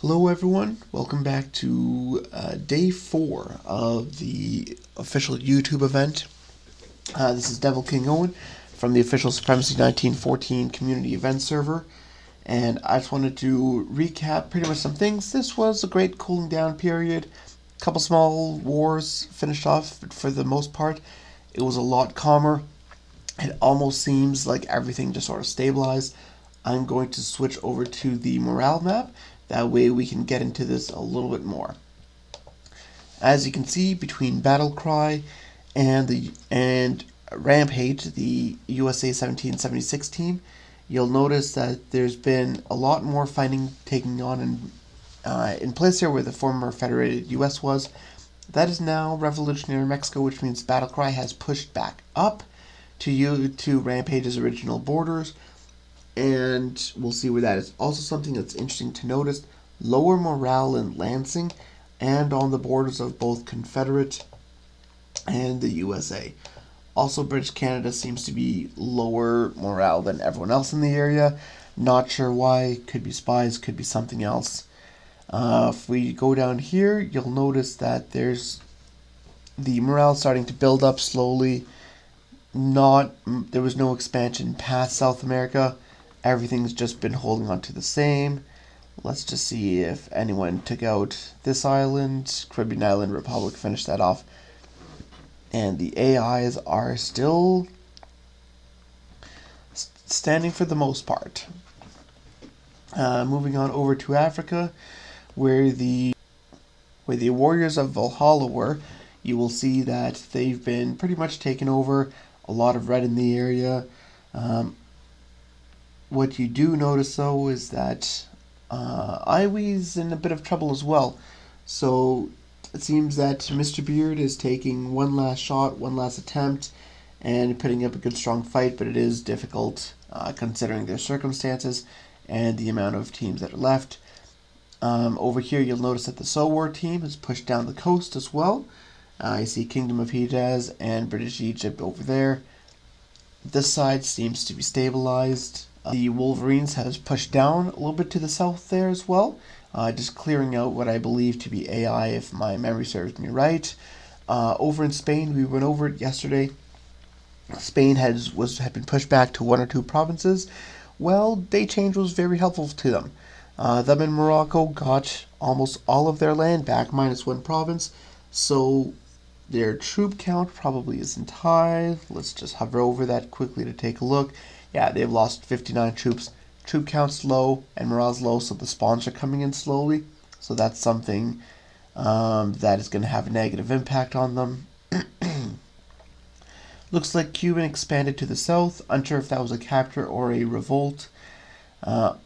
Hello, everyone. Welcome back to day 4 of the official YouTube event. This is Devil King Owen from the official Supremacy 1914 community event server, and I just wanted to recap pretty much some things. This was a great cooling down period. A couple small wars finished off, but for the most part, it was a lot calmer. It almost seems like everything just sort of stabilized. I'm going to switch over to the morale map. That way we can get into this a little bit more. As you can see, between Battlecry and Rampage, the USA 1776 team, you'll notice that there's been a lot more fighting taking on in place here where the former Federated US was. That is now Revolutionary Mexico, which means Battlecry has pushed back up to Rampage's original borders, and we'll see where that is. Also, something that's interesting to notice: lower morale in Lansing and on the borders of both Confederate and the USA. Also, British Canada seems to be lower morale than everyone else in the area. Not sure why. Could be spies, could be something else. If we go down here, you'll notice that there's the morale starting to build up slowly. There was no expansion past South America. Everything's just been holding on to the same. Let's just see if anyone took out this island. Caribbean Island Republic finished that off. And the AIs are still standing for the most part. Moving on over to Africa, where the warriors of Valhalla were, you will see that they've been pretty much taken over. A lot of red in the area. What you do notice, though, is that Iwi's in a bit of trouble as well. So it seems that Mr. Beard is taking one last shot, one last attempt, and putting up a good strong fight, but it is difficult considering their circumstances and the amount of teams that are left. Over here, you'll notice that the Sowar team has pushed down the coast as well. I see Kingdom of Hejaz and British Egypt over there. This side seems to be stabilized. The Wolverines has pushed down a little bit to the south there as well, just clearing out what I believe to be AI, if my memory serves me right. Over in Spain, we went over it yesterday. Spain had been pushed back to one or two provinces. Well, day change was very helpful to them. Them in Morocco got almost all of their land back, minus one province. So their troop count probably isn't high. Let's just hover over that quickly to take a look. Yeah, they've lost 59 troops. Troop count's low and morale's low, so the spawns are coming in slowly. So that's something that is going to have a negative impact on them. Looks like Cuban expanded to the south. Unsure if that was a capture or a revolt.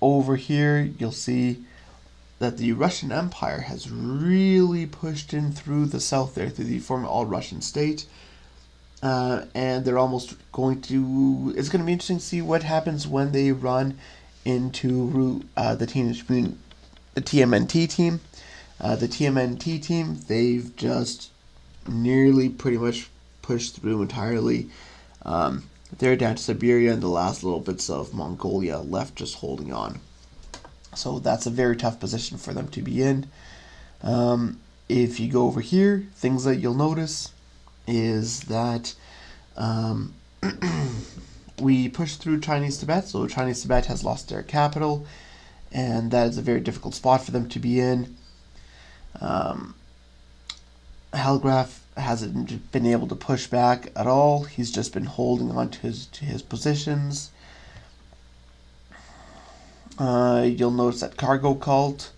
Over here, you'll see that the Russian Empire has really pushed in through the south there, through the former all-Russian state. And they're almost going to... It's going to be interesting to see what happens when they run into the TMNT team. The TMNT team, they've just nearly pretty much pushed through entirely. They're down to Siberia and the last little bits of Mongolia left just holding on. So that's a very tough position for them to be in. If you go over here, things that you'll notice is that we pushed through Chinese Tibet. So Chinese Tibet has lost their capital, and that is a very difficult spot for them to be in. Halgraf hasn't been able to push back at all. He's just been holding on to his positions. You'll notice that Cargo Cult,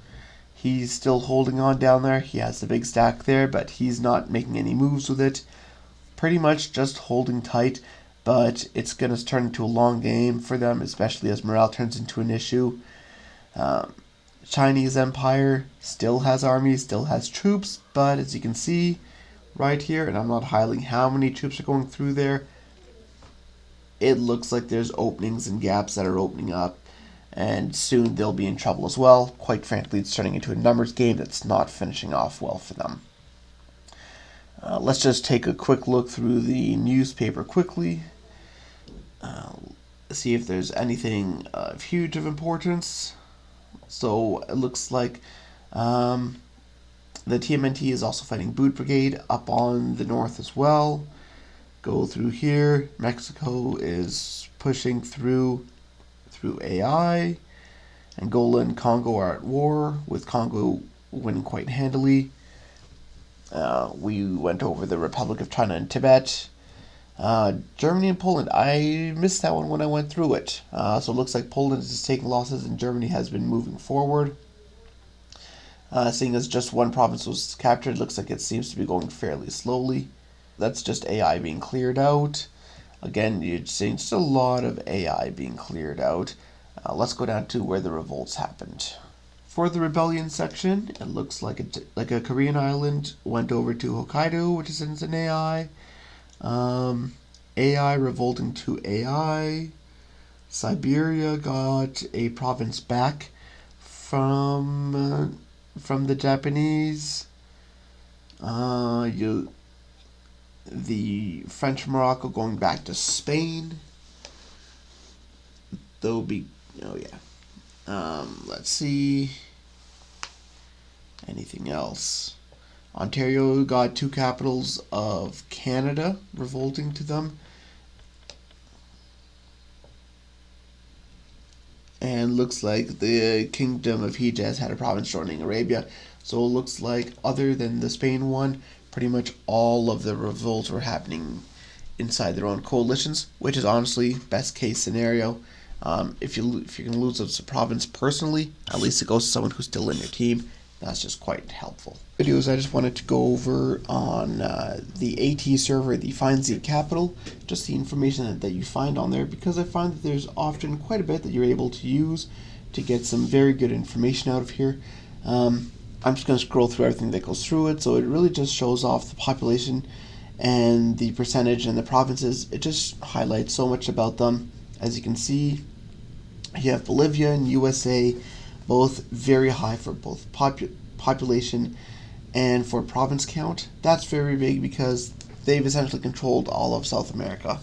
he's still holding on down there. He has the big stack there, but he's not making any moves with it. Pretty much just holding tight, but it's going to turn into a long game for them, especially as morale turns into an issue. Chinese Empire still has armies, still has troops, but as you can see right here, and I'm not highlighting how many troops are going through there, it looks like there's openings and gaps that are opening up, and soon they'll be in trouble as well. Quite frankly, it's turning into a numbers game that's not finishing off well for them. Let's just take a quick look through the newspaper quickly. See if there's anything of huge of importance. So it looks like the TMNT is also fighting Boot Brigade up on the north as well. Go through here. Mexico is pushing through AI. Angola and Congo are at war, with Congo winning quite handily. We went over the Republic of China and Tibet. Germany and Poland, I missed that one when I went through it. So it looks like Poland is taking losses and Germany has been moving forward. Seeing as just one province was captured, it looks like it seems to be going fairly slowly. That's just AI being cleared out. Again, you're seeing just a lot of AI being cleared out. Let's go down to where the revolts happened. For the rebellion section, it looks like a Korean island went over to Hokkaido, which is an AI. AI revolting to AI. Siberia got a province back from the Japanese. The French Morocco going back to Spain. Let's see. Anything else? Ontario got two capitals of Canada revolting to them. And looks like the Kingdom of Hejaz had a province joining Arabia. So it looks like, other than the Spain one, pretty much all of the revolts were happening inside their own coalitions, which is honestly best case scenario. If you're gonna lose a province personally, at least it goes to someone who's still in your team. That's just quite helpful. Videos I just wanted to go over on the AT server, the FindZ Capital, just the information that you find on there, because I find that there's often quite a bit that you're able to use to get some very good information out of here. I'm just going to scroll through everything that goes through it, so it really just shows off the population and the percentage and the provinces. It just highlights so much about them. As you can see, you have Bolivia and USA, both very high for both population and for province count. That's very big because they've essentially controlled all of South America.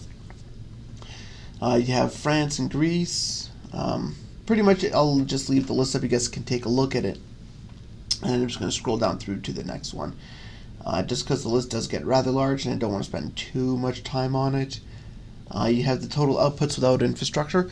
You have France and Greece. Pretty much, I'll just leave the list up. You guys can take a look at it. And I'm just going to scroll down through to the next one. Just because the list does get rather large and I don't want to spend too much time on it. You have the total outputs without infrastructure.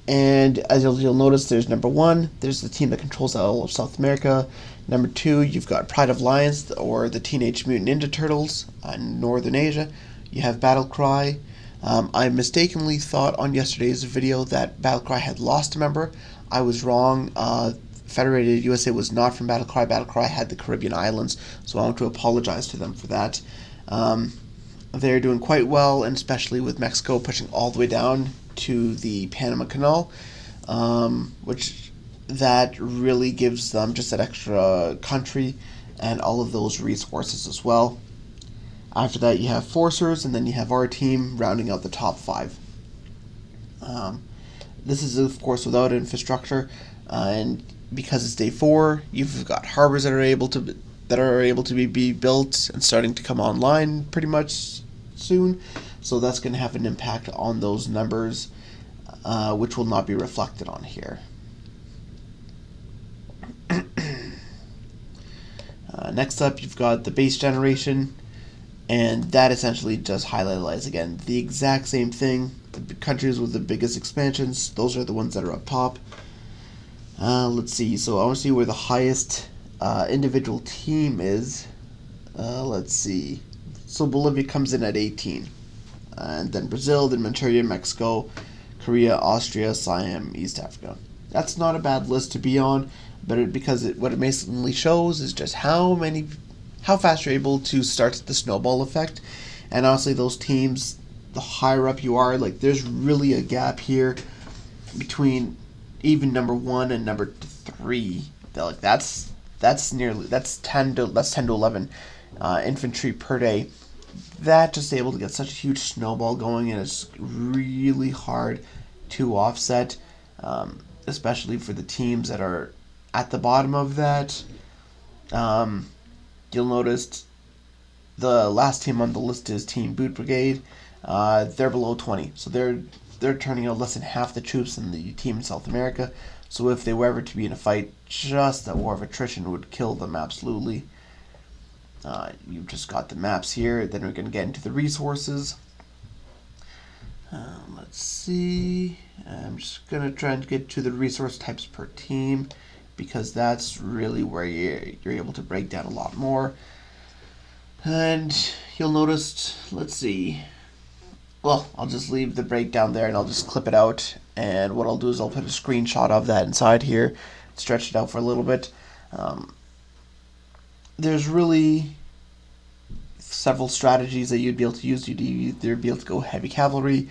And as you'll notice, there's number one, there's the team that controls all of South America. Number two, you've got Pride of Lions, or the Teenage Mutant Ninja Turtles in Northern Asia. You have Battlecry. I mistakenly thought on yesterday's video that Battlecry had lost a member. I was wrong. Federated USA was not from Battlecry. Battlecry had the Caribbean islands, so I want to apologize to them for that. They're doing quite well, and especially with Mexico pushing all the way down to the Panama Canal, which that really gives them just that extra country and all of those resources as well. After that, you have Forcers, and then you have our team rounding out the top five. This is, of course, without infrastructure, and because it's day 4, you've got harbors that are able to be built and starting to come online pretty much soon. So that's going to have an impact on those numbers, which will not be reflected on here. Next up, you've got the base generation, and that essentially just highlights again the exact same thing. The countries with the biggest expansions, those are the ones that are up top. Let's see. So I want to see where the highest individual team is. Let's see. So Bolivia comes in at 18. And then Brazil, then Manchuria, Mexico, Korea, Austria, Siam, East Africa. That's not a bad list to be on, but what it mainly shows is just how fast you're able to start the snowball effect. And honestly, those teams, the higher up you are, like there's really a gap here between even number 1 and number 3. Like that's 10 to 11 infantry per day. That just able to get such a huge snowball going, and it's really hard to offset, especially for the teams that are at the bottom of that. You'll notice the last team on the list is Team Boot Brigade. They're below 20, so they're turning out less than half the troops in the team in South America. So if they were ever to be in a fight, just that war of attrition would kill them absolutely. You've just got the maps here. Then we're going to get into the resources. Let's see. I'm just going to try and get to the resource types per team, because that's really where you're able to break down a lot more. And you'll notice, let's see. Well, I'll just leave the breakdown there and I'll just clip it out. And what I'll do is I'll put a screenshot of that inside here, stretch it out for a little bit. There's really several strategies that you'd be able to use. You'd either be able to go heavy cavalry,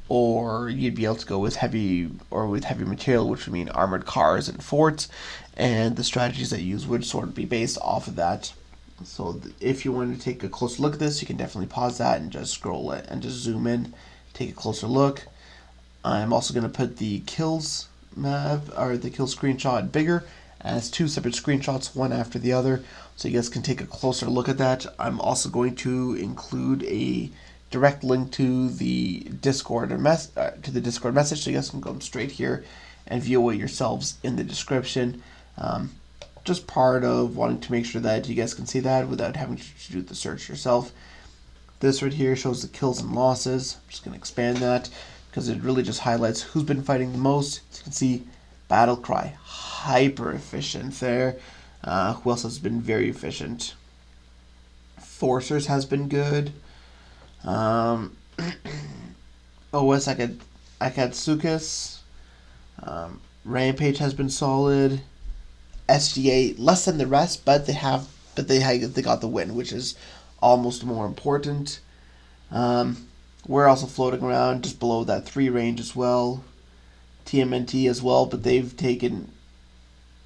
or you'd be able to go with heavy material, which would mean armored cars and forts. And the strategies that you use would sort of be based off of that. So if you want to take a closer look at this, you can definitely pause that and just scroll it and just zoom in, take a closer look. I'm also going to put the kills map, or the kill screenshot, bigger, as two separate screenshots, one after the other, so you guys can take a closer look at that. I'm also going to include a direct link to the Discord message, so you guys can go straight here and view it yourselves in the description. Just part of wanting to make sure that you guys can see that without having to do the search yourself. This right here shows the kills and losses. I'm just going to expand that because it really just highlights who's been fighting the most. As you can see, Battlecry, hyper efficient there. Who else has been very efficient? Forcers has been good. OS Akatsukas. Rampage has been solid. SGA less than the rest, but they got the win, which is almost more important. We're also floating around just below that 3 range as well. TMNT as well, but they've taken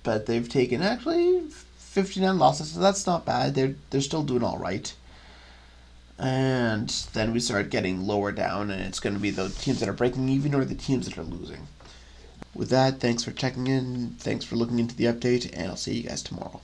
actually 59 losses, so that's not bad. They're still doing all right. And then we start getting lower down, and it's going to be the teams that are breaking even or the teams that are losing. With that, thanks for checking in, thanks for looking into the update, and I'll see you guys tomorrow.